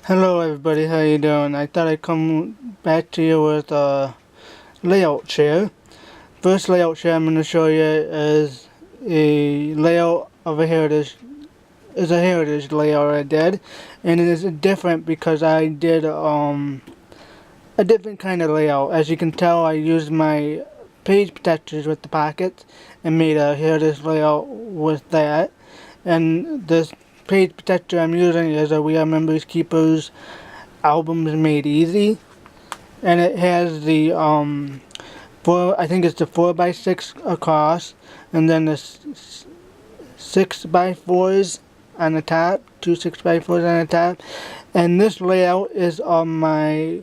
Hello everybody, how you doing? I thought I'd come back to you with a layout share. First layout share I'm going to show you is a layout of a heritage layout I did, and it is different because I did a different kind of layout. As you can tell, I used my page protectors with the pockets and made a heritage layout with that. And this page protector I'm using is a We Are Members Keepers Albums Made Easy, and it has the I think it's the 4x6 across, and then the 6x4s on the top, two 6x4s on the top. And this layout is on my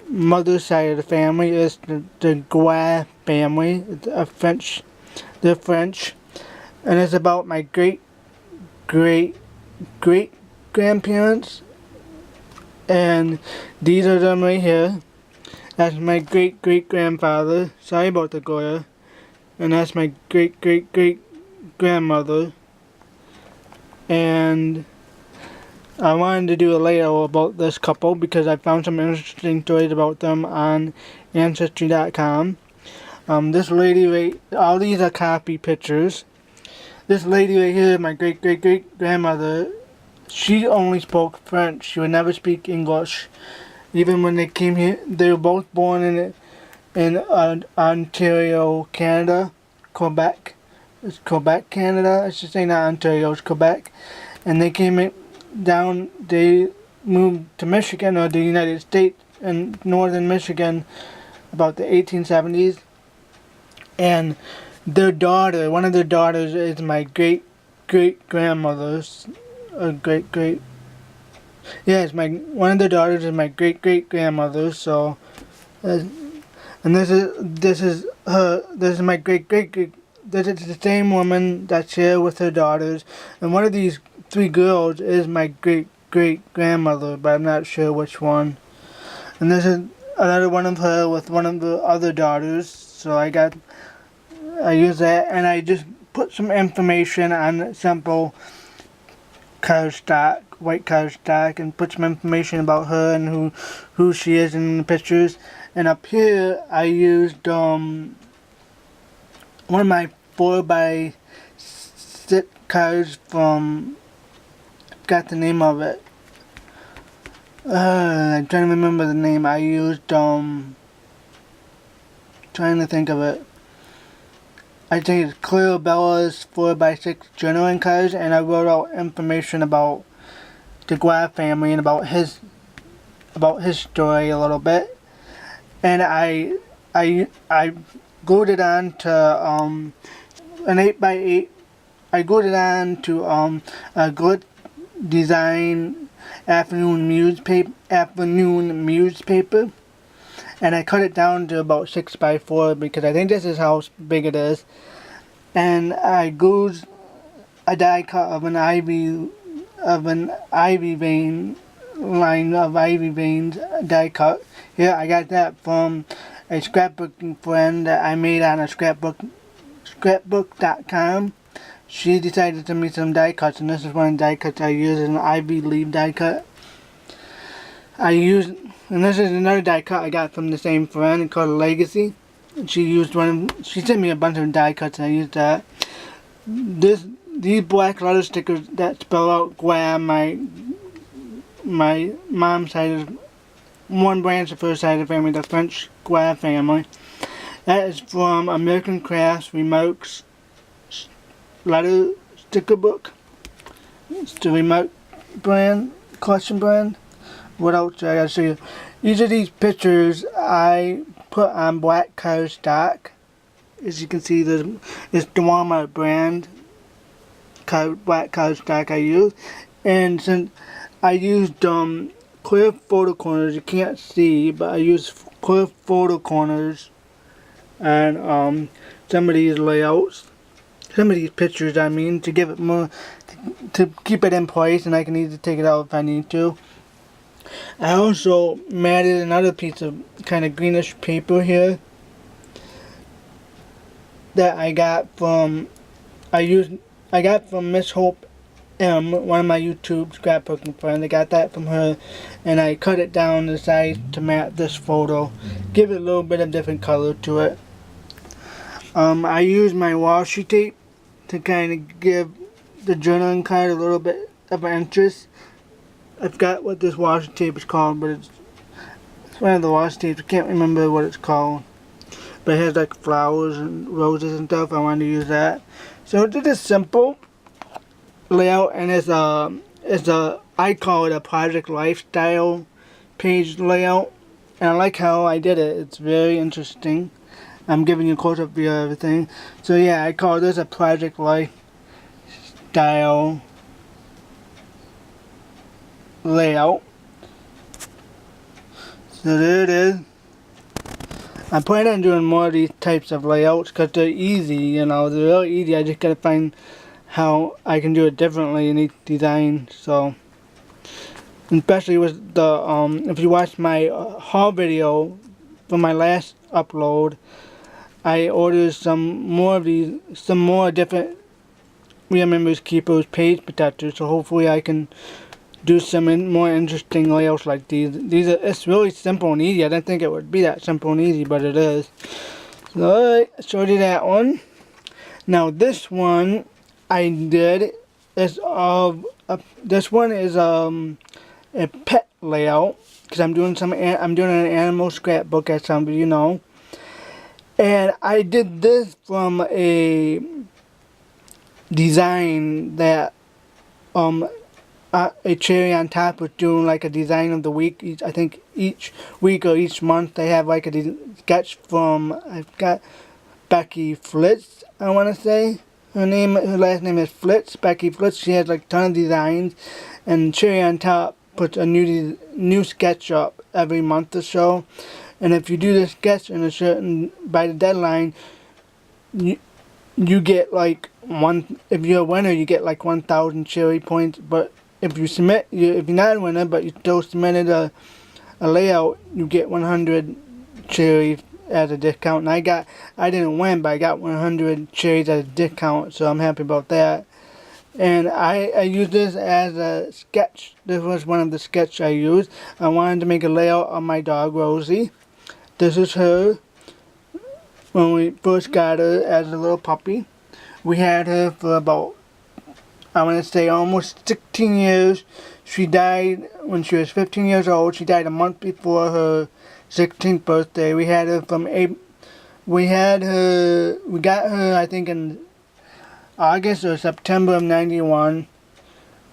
mother's side of the family. It's the Gua family. It's they're French, and it's about my great great great grandparents. And these are them right here. That's my great great grandfather. Sorry about the glare. And that's my great great great grandmother. And I wanted to do a layout about this couple because I found some interesting stories about them on Ancestry.com. This lady right, all these are copy pictures. This lady right here, my great great great grandmother, she only spoke French. She would never speak English. Even when they came here, they were both born in Ontario, Canada, Quebec. It's Quebec, Canada. I should say not Ontario, it's Quebec. And they they moved to Michigan, or the United States, in northern Michigan, about the 1870s. And one of their daughters is my great great grandmother's, one of the daughters is my great great grandmother. So, and this is my great great great. This is the same woman that's here with her daughters, and one of these three girls is my great great grandmother, but I'm not sure which one. And this is another one of her with one of the other daughters. So I use that, and I just put some information on simple cardstock, white cardstock, and put some information about her and who she is in the pictures. And up here I used one of my 4x6 cards from, got the name of it. I'm trying to remember the name. I used trying to think of it. I think it's Cleo Bella's 4x6 journaling cards, and I wrote out information about the Gua family and about his story a little bit. And I glued it on to an 8x8. I glued it on to a Glit Design afternoon muse paper, and I cut it down to about 6x4 because I think this is how big it is. And I glued a die cut of an ivy vein line of ivy veins die cut. Here I got that from a scrapbooking friend that I made on a scrapbook.com. She decided to send me some die cuts, and this is one of the die cuts I use, an ivy leaf die cut. And this is another die cut I got from the same friend called Legacy. She sent me a bunch of die cuts, and I used that. These black letter stickers that spell out Gua, my mom's side of, one branch of her side of the family, the French Gua family. That is from American Crafts Remarks letter sticker book. It's the Remark brand, collection brand. What else I gotta show you? Each of these pictures I put on black cardstock. As you can see, it's the Walmart brand black cardstock I use. And since I used clear photo corners, you can't see, but I used clear photo corners on some of these layouts. Some of these pictures, I mean, to give it more, to keep it in place, and I can easily take it out if I need to. I also matted another piece of kind of greenish paper here that I got from Miss Hope M, one of my YouTube scrapbooking friends. I got that from her, and I cut it down to size to match this photo. Give it a little bit of different color to it. I use my washi tape to kind of give the journaling card a little bit of an interest. I forgot what this washi tape is called, but it's one of the washi tapes. I can't remember what it's called. But it has like flowers and roses and stuff. I wanted to use that. So it's just simple layout, and it's a I call it a project lifestyle page layout, and I like how I did it. It's very interesting. I'm giving you a close-up view of everything. So yeah, I call this a project lifestyle layout. So there it is. I plan on doing more of these types of layouts because they're easy, you know, they're really easy. I just gotta find how I can do it differently in each design. So, especially with the, if you watch my haul video from my last upload, I ordered some more different Real Memories Keepers page protectors. So hopefully I can do some more interesting layouts like these. It's really simple and easy. I didn't think it would be that simple and easy, but it is. So, alright, I showed you that one. Now this one I did is this one is a pet layout because I'm doing an animal scrapbook, as some of you know. And I did this from a design that a Cherry on Top was doing like a design of the week. I think each week or each month they have like a sketch from, I've got Becky Flitz, I want to say. Her last name is Flitz, Becky Flitz. She has like a ton of designs, and Cherry on Top puts a new sketch up every month or so. And if you do the sketch in by the deadline, you get like if you're a winner, you get like 1,000 Cherry points. But if you if you're not a winner, but you still submitted a layout, you get 100 cherries as a discount. And I didn't win, but I got 100 cherries as a discount, so I'm happy about that. And I used this as a sketch. This was one of the sketches I used. I wanted to make a layout of my dog, Rosie. This is her when we first got her as a little puppy. We had her for about, I want to say, almost 16 years. She died when she was 15 years old. She died a month before her 16th birthday. We got her, I think, in August or September of 91.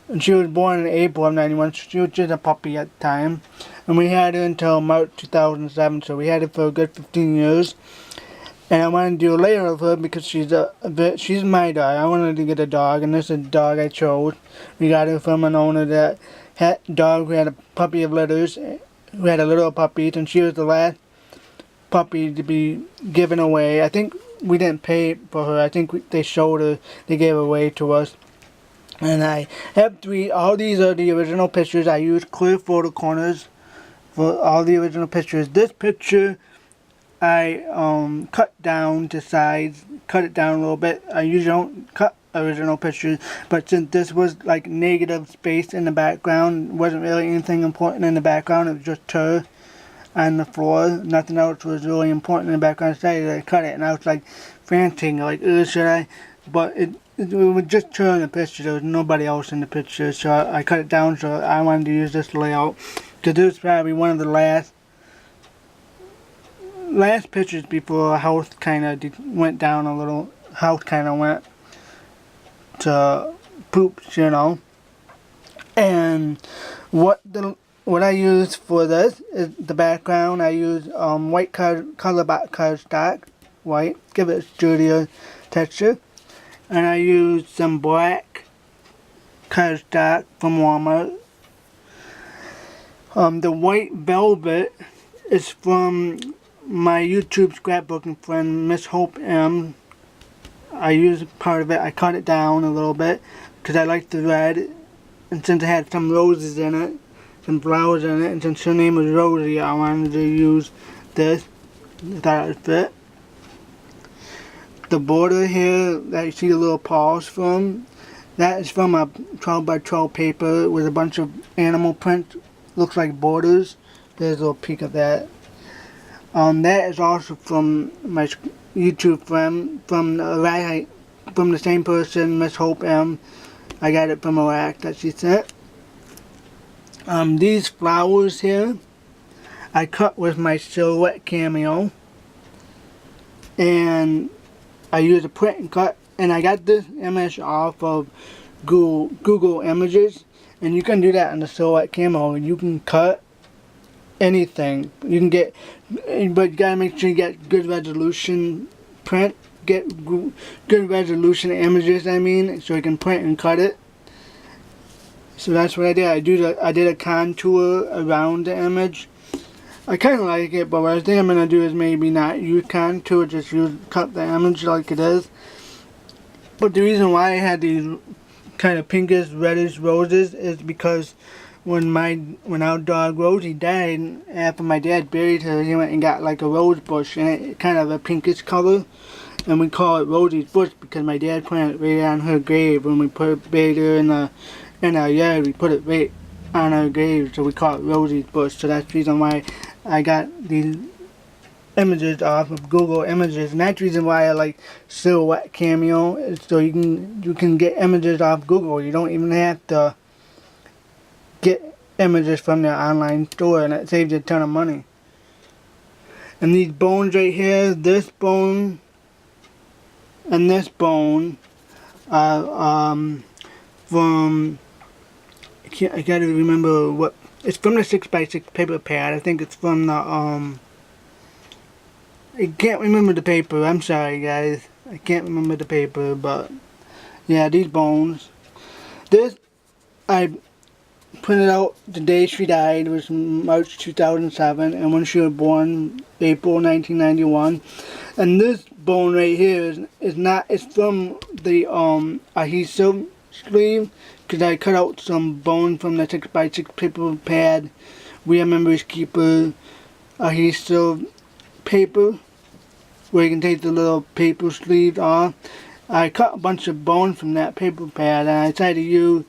And she was born in April of 91. She was just a puppy at the time. And we had her until March 2007. So we had her for a good 15 years. And I wanted to do a layer of her because she's my dog. I wanted to get a dog, and this is a dog I chose. We got her from an owner that had a dog who had a puppy of litters, who had a little puppy, and she was the last puppy to be given away. I think we didn't pay for her. I think they showed her, they gave her away to us. And I have all these are the original pictures. I used clear photo corners for all the original pictures. This picture I cut down to size, cut it down a little bit. I usually don't cut original pictures, but since this was like negative space in the background, wasn't really anything important in the background, it was just her on the floor, nothing else was really important in the background. I decided to cut it, and I was like frantic, like, should I? But it was just her in the picture. There was nobody else in the picture, so I cut it down. So I wanted to use this layout because this was probably one of the last pictures before health kind of went down a little. Health kind of went to poops, you know. And what I use for this is the background. I use white color cardstock, white, give it a sturdier texture. And I use some black cardstock from Walmart. The white velvet is from my YouTube scrapbooking friend, Miss Hope M. I used part of it. I cut it down a little bit because I like the red, and since it had some roses in it, some flowers in it, and since her name was Rosie, I wanted to use this. I thought it would fit. The border here that you see the little paws from That is from a 12 by 12 paper with a bunch of animal print. Looks like borders. There's a little peek of that. That is also from my YouTube friend, from the same person, Miss Hope M. I got it from a rack that she sent. These flowers here, I cut with my Silhouette Cameo, and I used a print and cut, and I got this image off of Google Images, and you can do that on the Silhouette Cameo. You can cut anything. You can get, but you gotta make sure you get good resolution print, get good resolution images, I mean, so you can print and cut it. So that's what I did. I did a contour around the image. I kind of like it, but what I think I'm gonna do is maybe not use contour, just cut the image like it is. But the reason why I had these kind of pinkish, reddish roses is because when our dog Rosie died, after my dad buried her, he went and got like a rose bush, and it kind of a pinkish color, and we call it Rosie's bush because my dad planted it right on her grave. When we buried her in our yard, we put it right on our grave, so we call it Rosie's bush. So that's the reason why I got these images off of Google Images, and that's the reason why I like Silhouette Cameo, so you can get images off Google. You don't even have to get images from their online store, and it saves you a ton of money. And these bones right here, this bone and this bone are from, I gotta remember what, it's from the 6x6 paper pad. I think it's from the I can't remember the paper. I'm sorry guys, I can't remember the paper, but yeah, these bones. This I printed out the day she died, was March 2007, and when she was born, April 1991. And this bone right here it's from the adhesive sleeve, because I cut out some bone from the 6x6 paper pad. We are Memories Keeper adhesive paper, where you can take the little paper sleeve off. I cut a bunch of bone from that paper pad, and I tried to use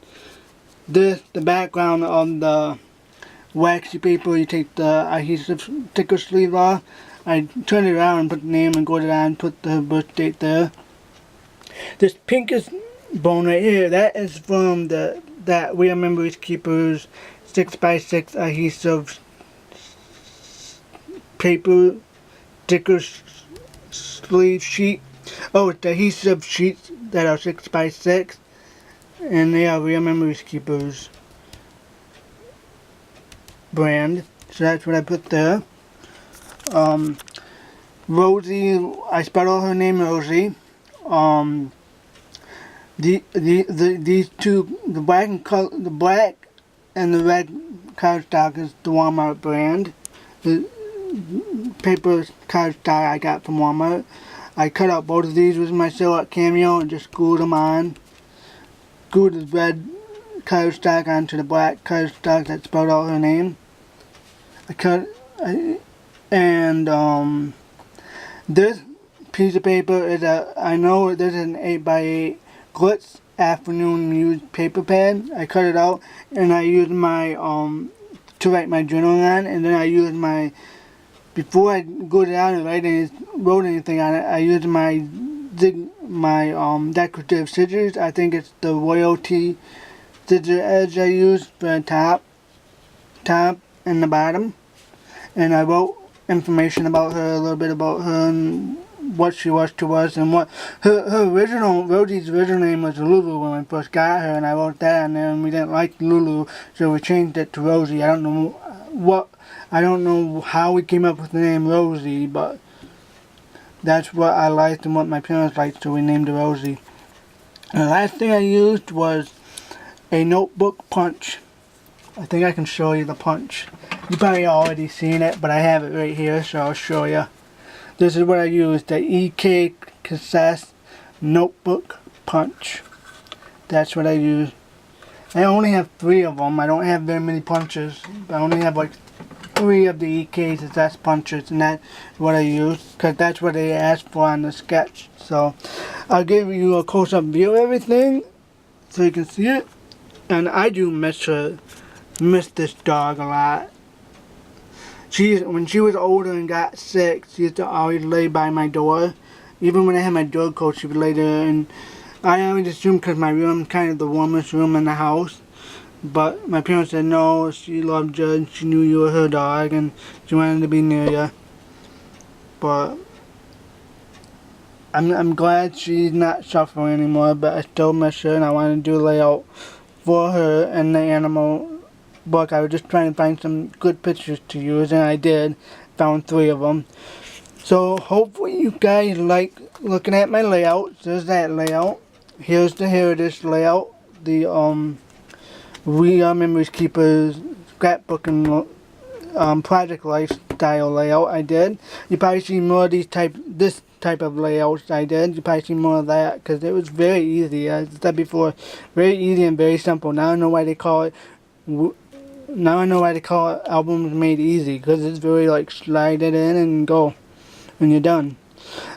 the background of the waxy paper. You take the adhesive sticker sleeve off. I turned it around and put the name and glued it on, put the birth date there. This pinkish bone right here, that is from that We Are Memories Keepers 6x6 adhesive paper sticker sleeve sheet. Oh, it's adhesive sheets that are 6x6. And they are Real Memories Keepers brand. So that's what I put there. Rosie, I spelled out her name Rosie. These two, the black and the red cardstock is the Walmart brand. The paper cardstock I got from Walmart. I cut out both of these with my Silhouette Cameo and just glued them on. Glued the red cardstock onto the black cardstock that spelled out her name. This piece of paper is I know this is an 8x8 Glitz Afternoon Used paper pad. I cut it out and I used my to write my journal on, and then I used my, before I glued it on and wrote anything on it, I used my decorative scissors. I think it's the Royalty scissor edge I used for the top and the bottom, and I wrote information about her, a little bit about her and what she was to us, and what Rosie's original name was Lulu when we first got her, and I wrote that, and then we didn't like Lulu, so we changed it to Rosie. I don't know how we came up with the name Rosie, but that's what I liked and what my parents liked, so we named her Rosie. And the last thing I used was a notebook punch. I think I can show you the punch. You probably already seen it, but I have it right here, so I'll show you. This is what I used, the EK Cassette notebook punch. That's what I used. I only have 3 of them. I don't have very many punches. I only have like 3 of the EK Cassette punches, and that's what I used, because that's what they asked for on the sketch. So I'll give you a close-up view of everything. so you can see it. And I do miss this dog a lot. When she was older and got sick, she used to always lay by my door. Even when I had my door closed, she would lay there, and I always assumed because my room is kind of the warmest room in the house. But my parents said no, she loved you and she knew you were her dog and she wanted to be near you. But I'm glad she's not suffering anymore, but I still miss her and I want to do a layout for her and the animal book. I was just trying to find some good pictures to use, and I did. Found 3 of them. So hopefully you guys like looking at my layouts. There's that layout. Here's the Heritage layout. The We Are Memories Keepers scrapbooking project lifestyle layout I did. You probably see more of this type of layouts I did. You probably see more of that because it was very easy. As I said before, very easy and very simple. Now I know why they call it. Now I know why they call it Albums Made Easy, because it's very like slide it in and go, and you're done.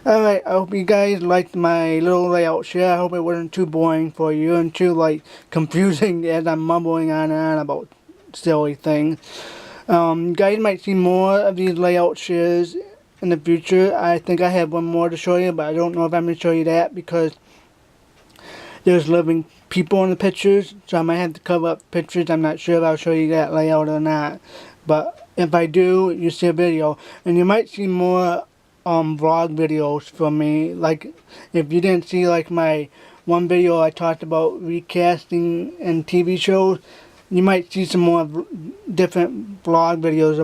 Alright, I hope you guys liked my little layout share. I hope it wasn't too boring for you and too like confusing as I'm mumbling on and on about silly things. You guys might see more of these layout shares in the future. I think I have one more to show you, but I don't know if I'm going to show you that because there's living people in the pictures, so I might have to cover up pictures. I'm not sure if I'll show you that layout or not, but if I do, you see a video, and you might see more vlog videos from me. Like if you didn't see like my one video I talked about recasting in TV shows, you might see some more different vlog videos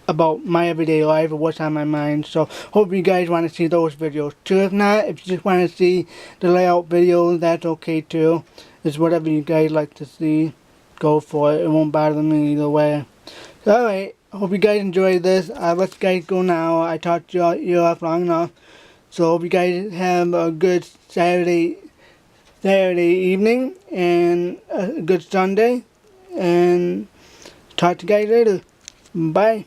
about my everyday life or what's on my mind. So hope you guys want to see those videos too. If not, if you just want to see the layout videos, that's okay too. It's whatever you guys like to see. Go for it. It won't bother me either way. So, alright, hope you guys enjoyed this. Let's guys go now. I talked you off long enough. So hope you guys have a good Saturday evening and a good Sunday. And talk to you guys later. Bye.